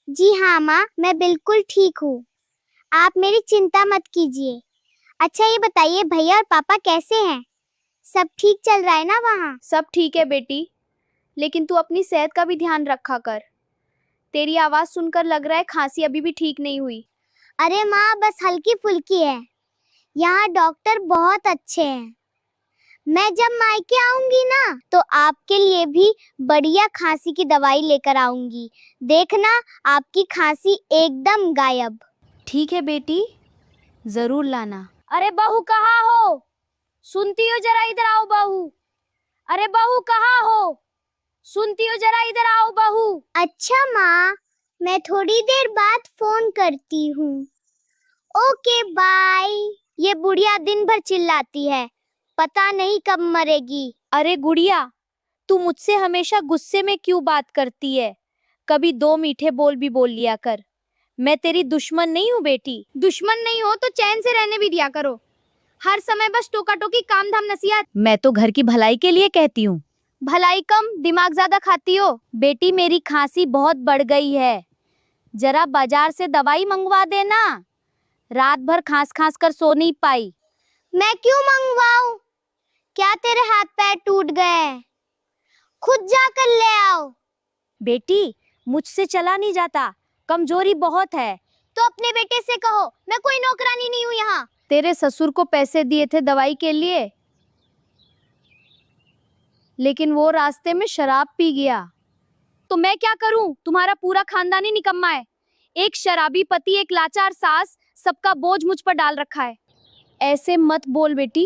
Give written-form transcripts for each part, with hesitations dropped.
जी हाँ माँ, मैं बिल्कुल ठीक हूँ। आप मेरी चिंता मत कीजिए। अच्छा ये बताइए भैया और पापा कैसे हैं? सब ठीक चल रहा है ना वहाँ? सब ठीक है बेटी, लेकिन तू अपनी सेहत का भी ध्यान रखा कर। तेरी आवाज सुनकर लग रहा है खांसी अभी भी ठीक नहीं हुई। अरे माँ बस हल्की फुल्की है। यहाँ डॉक्टर बहुत अच्छे हैं। मैं जब मायके आऊंगी ना तो आपके लिए भी बढ़िया खांसी की दवाई लेकर आऊंगी। देखना आपकी खांसी एकदम गायब। ठीक है बेटी, जरूर लाना। अरे बहू कहाँ हो? सुनती हो जरा इधर आओ बहू। अरे बहू कहाँ हो? सुनती हो जरा इधर आओ बहू। अच्छा माँ, मैं थोड़ी देर बाद फोन करती हूँ। Okay bye. ये बुढ़िया दिन भर चिल्लाती है, पता नहीं कब मरेगी। अरे गुड़िया, तू मुझसे हमेशा गुस्से में क्यों बात करती है? कभी दो मीठे बोल भी बोल लिया कर। मैं तेरी दुश्मन नहीं हूँ बेटी। दुश्मन नहीं हो तो चैन से रहने भी दिया करो। हर समय बस टोका टोकी काम धाम नसीहत। मैं तो घर की भलाई के लिए कहती हूँ। भलाई कम दिमाग ज्यादा खाती हो। बेटी मेरी खांसी बहुत बढ़ गई है, जरा बाजार से दवाई मंगवा देना। रात भर खांस खांस कर सो नहीं पाई। मैं क्यों मंगवाऊं? क्या तेरे हाथ पैर टूट गए? खुद जाकर ले आओ। बेटी मुझसे चला नहीं जाता, कमजोरी बहुत है। तो अपने बेटे से कहो, मैं कोई नौकरानी नहीं हूँ यहाँ। तेरे ससुर को पैसे दिए थे दवाई के लिए, लेकिन वो रास्ते में शराब पी गया। तो मैं क्या करूं? तुम्हारा पूरा खानदान ही निकम्मा है। एक शराबी पति, एक लाचार सास, सबका बोझ मुझ पर डाल रखा है। ऐसे मत बोल बेटी,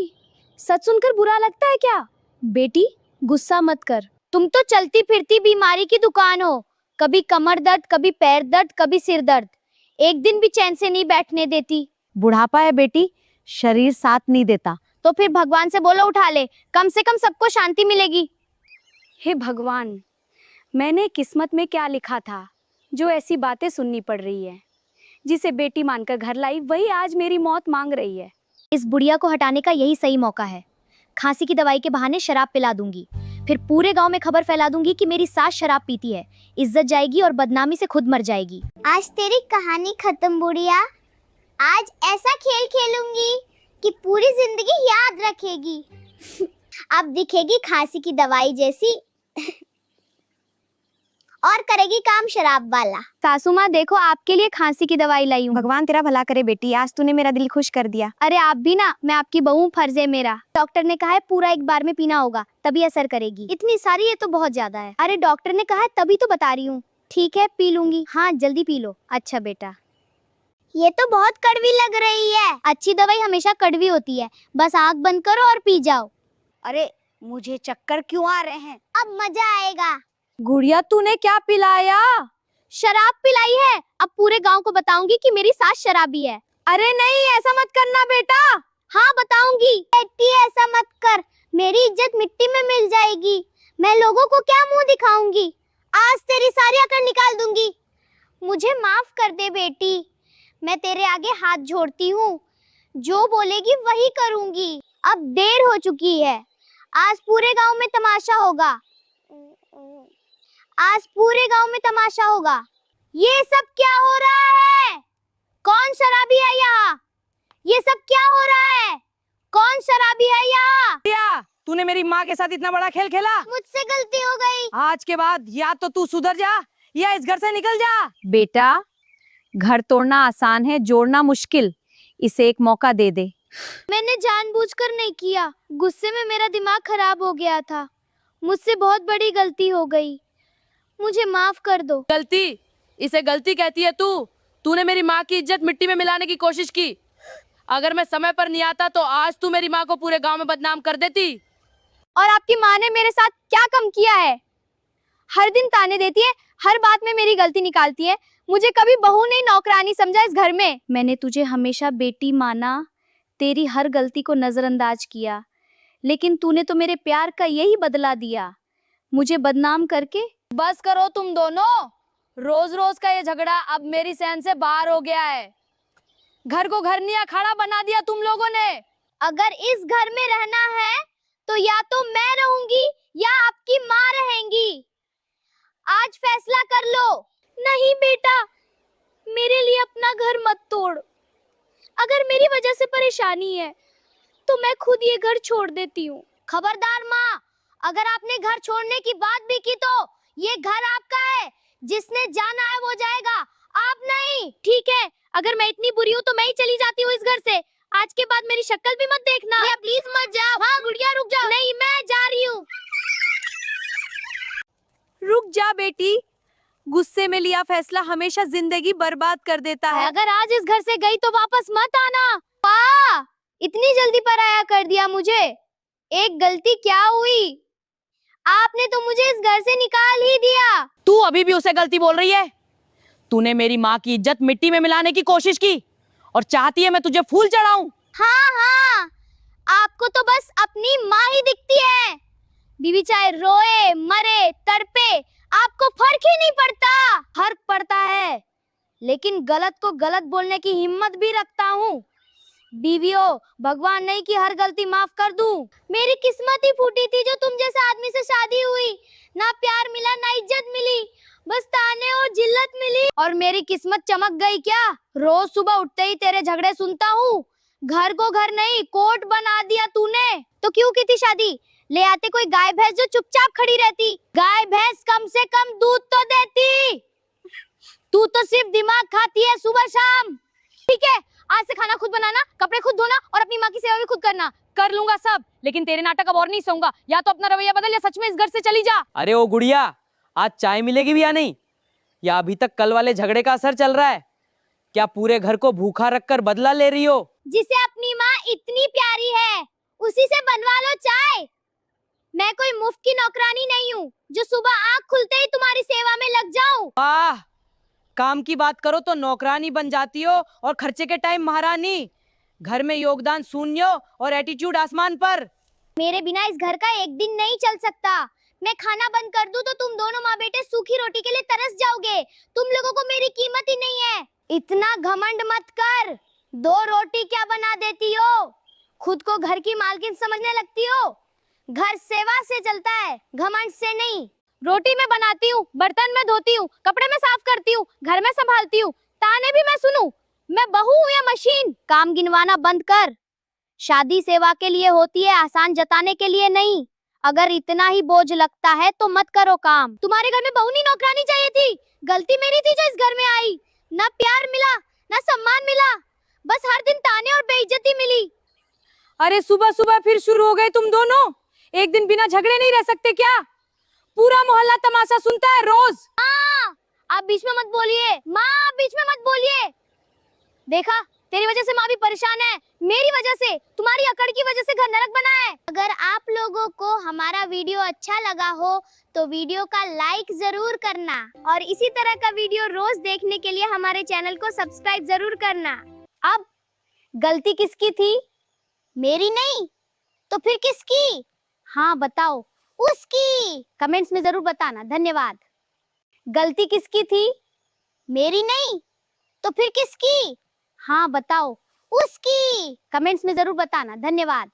सच सुनकर बुरा लगता है क्या? बेटी गुस्सा मत कर। तुम तो चलती फिरती बीमारी की दुकान हो। कभी कमर दर्द, कभी पैर दर्द, कभी सिर दर्द। एक दिन भी चैन से नहीं बैठने देती। बुढ़ापा है बेटी, शरीर साथ नहीं देता। तो फिर भगवान से बोलो उठा ले, कम से कम सबको शांति मिलेगी। हे भगवान, मैंने किस्मत में क्या लिखा था जो ऐसी बातें सुननी पड़ रही है। जिसे बेटी मानकर घर लाई वही आज मेरी मौत मांग रही है। इस बुढ़िया को हटाने का यही सही मौका है। खांसी की दवाई के बहाने शराब पिला दूंगी, फिर पूरे गांव में खबर फैला दूंगी कि मेरी सास शराब पीती है। इज्जत जाएगी और बदनामी से खुद मर जाएगी। आज तेरी कहानी खत्म बुढ़िया। आज ऐसा खेल खेलूंगी कि पूरी जिंदगी याद रखेगी। अब दिखेगी खांसी की दवाई जैसी और करेगी काम शराब वाला। सासू माँ देखो, आपके लिए खांसी की दवाई लाई हूँ। भगवान तेरा भला करे बेटी, आज तूने मेरा दिल खुश कर दिया। अरे आप भी ना, मैं आपकी बहू, फर्ज है मेरा। डॉक्टर ने कहा है पूरा एक बार में पीना होगा, तभी असर करेगी। इतनी सारी ये तो बहुत ज्यादा है। अरे डॉक्टर ने कहा है तभी तो बता रही हूँ। ठीक है पी लूंगी। हाँ जल्दी पी लो। अच्छा बेटा। ये तो बहुत कड़वी लग रही है। अच्छी दवाई हमेशा कड़वी होती है, बस आँख बंद करो और पी जाओ। अरे मुझे चक्कर क्यों आ रहे हैं? अब मजा आएगा। गुड़िया तूने क्या पिलाया? शराब पिलाई है। अब पूरे गांव को बताऊंगी कि मेरी सास शराबी है। अरे नहीं, ऐसा मत करना बेटा। हाँ बताऊंगी। बेटी ऐसा मत कर, मेरी इज्जत मिट्टी में मिल जाएगी। मैं लोगों को क्या मुंह दिखाऊंगी? आज तेरी सारी अकड़ निकाल दूंगी। मुझे माफ कर दे बेटी, मैं तेरे आगे हाथ जोड़ती हूँ। जो बोलेगी वही करूंगी। अब देर हो चुकी है। आज पूरे गांव में तमाशा होगा। आज पूरे गांव में तमाशा होगा। ये सब क्या हो रहा है? कौन शराबी है यहाँ? ये सब क्या हो रहा है? कौन शराबी है यहाँ? तूने मेरी माँ के साथ इतना बड़ा खेल खेला। मुझसे गलती हो गई। आज के बाद या तो तू सुधर जा या इस घर से निकल जा। बेटा घर तोड़ना आसान है, जोड़ना मुश्किल। इसे एक मौका दे दे। मैंने जानबूझकर नहीं किया, गुस्से में मेरा दिमाग खराब हो गया था। मुझसे बहुत बड़ी गलती हो गई, मुझे माफ कर दो। गलती? इसे गलती कहती है तू? तूने मेरी माँ की इज्जत मिट्टी में मिलाने की कोशिश की। अगर मैं समय पर नहीं आता तो आज तू मेरी माँ को पूरे गांव में बदनाम कर देती। और आपकी माँ ने मेरे साथ क्या कम किया है? हर दिन ताने देती है, हर बात में मेरी गलती निकालती है। मुझे कभी बहू नहीं नौकरानी समझा इस घर में। मैंने तुझे हमेशा बेटी माना, तेरी हर गलती को नजरअंदाज किया, लेकिन तूने तो मेरे प्यार का यही बदला दिया, मुझे बदनाम करके। बस करो तुम दोनों, रोज रोज का ये झगड़ा अब मेरी सहन से बाहर हो गया है। घर को घर नहीं अखाड़ा बना दिया तुम लोगों ने। अगर इस घर में रहना है तो या तो मैं रहूंगी या आपकी माँ रहेंगी। आज फैसला कर लो। नहीं बेटा, मेरी वजह से परेशानी है, तो मैं खुद ये घर छोड़ देती हूँ। खबरदार माँ, अगर आपने घर छोड़ने की बात भी की तो ये घर आपका है। जिसने जाना है वो जाएगा, आप नहीं। ठीक है, अगर मैं इतनी बुरी हूँ तो मैं ही चली जाती हूँ इस घर से। आज के बाद मेरी शक्ल भी मत देखना। प्लीज मत जाओ। हाँ गुड़िया रुक जाओ। नहीं, मैं जा रही हूँ। रुक जा बेटी, गुस्से में लिया फैसला हमेशा जिंदगी बर्बाद कर देता है। अगर आज इस घर से गई तो वापस मत आना। वाह, इतनी जल्दी पराया कर दिया मुझे। एक गलती क्या हुई? आपने तो मुझे इस घर से निकाल ही दिया। तू अभी भी उसे गलती बोल रही है? तूने मेरी माँ की इज्जत मिट्टी में मिलाने की कोशिश की और चाहती है मैं तुझे फूल चढ़ाऊं। हाँ हाँ, आपको तो बस अपनी माँ ही दिखती है। बीवी चाहे रोए मरे तड़पे, आपको फर्क ही नहीं पड़ता। फर्क पड़ता है, लेकिन गलत को गलत बोलने की हिम्मत भी रखता हूँ। बीवियों, भगवान नहीं कि हर गलती माफ कर दूं। मेरी किस्मत ही फूटी थी जो तुम जैसे आदमी से शादी हुई। ना प्यार मिला ना इज्जत मिली, बस ताने और जिल्लत मिली। और मेरी किस्मत चमक गई क्या? रोज सुबह उठते ही तेरे झगड़े सुनता हूँ। घर को घर नहीं कोर्ट बना दिया तूने। तो क्यों की थी शादी? ले आते कोई गाय भैंस जो चुपचाप खड़ी रहती। गाय भैंस कम से कम दूध तो देती। तू तो सिर्फ दिमाग खाती है सुबह शाम। ठीक है, आज से खाना खुद बनाना, कपड़े खुद धोना और अपनी माँ की सेवा भी खुद करना। कर लूंगा सब, लेकिन तेरे नाटक अब और नहीं सहूंगा। या तो अपना रवैया बदल या सच में इस घर से चली जा। अरे ओ गुड़िया, आज चाय मिलेगी भी या नहीं? या अभी तक कल वाले झगड़े का असर चल रहा है? क्या पूरे घर को भूखा रखकर बदला ले रही हो? जिसे अपनी माँ इतनी प्यारी है, उसी से बनवा लो चाय। मैं कोई मुफ्त की नौकरानी नहीं हूँ जो सुबह आँख खुलते ही तुम्हारी सेवा में लग जाऊं। वाह, काम की बात करो तो नौकरानी बन जाती हो और खर्चे के टाइम महारानी। घर में योगदान शून्य और एटीट्यूड आसमान पर। मेरे बिना इस घर का एक दिन नहीं चल सकता। मैं खाना बंद कर दूं तो तुम दोनों माँ बेटे सूखी रोटी के लिए तरस जाओगे। तुम लोगों को मेरी कीमत ही नहीं है। इतना घमंड मत कर। 2 रोटी क्या बना देती हो? खुद को घर की मालकिन समझने लगती हो। घर सेवा से चलता है, घमंड से नहीं। रोटी मैं बनाती हूँ, बर्तन मैं धोती हूँ, कपड़े मैं साफ करती हूँ, घर में संभालती हूँ, ताने भी मैं सुनूं। मैं बहू हूँ या मशीन? काम गिनवाना बंद कर। शादी सेवा के लिए होती है, आसान जताने के लिए नहीं। अगर इतना ही बोझ लगता है तो मत करो काम। तुम्हारे घर में बहू नहीं नौकरानी चाहिए थी। गलती मेरी थी जो इस घर में आई। ना प्यार मिला ना सम्मान मिला, बस हर दिन ताने और बेइज्जती मिली। अरे सुबह सुबह फिर शुरू हो गए तुम दोनों। एक दिन बिना झगड़े नहीं रह सकते क्या? पूरा मोहल्ला तमाशा सुनता है रोज। आप बीच में मत बोलिए माँ, आप बीच में मत बोलिए। देखा, तेरी वजह से माँ भी परेशान है। मेरी वजह से, तुम्हारी अकड़ की वजह से घर नरक बना है। अगर आप लोगों को हमारा वीडियो अच्छा लगा हो तो वीडियो का लाइक जरूर करना और इसी तरह का वीडियो रोज देखने के लिए हमारे चैनल को सब्सक्राइब जरूर करना। अब गलती किसकी थी? मेरी नहीं तो फिर किसकी? हाँ बताओ। उसकी। कमेंट्स में जरूर बताना। धन्यवाद। गलती किसकी थी? मेरी नहीं तो फिर किसकी? हाँ बताओ। उसकी। कमेंट्स में जरूर बताना। धन्यवाद।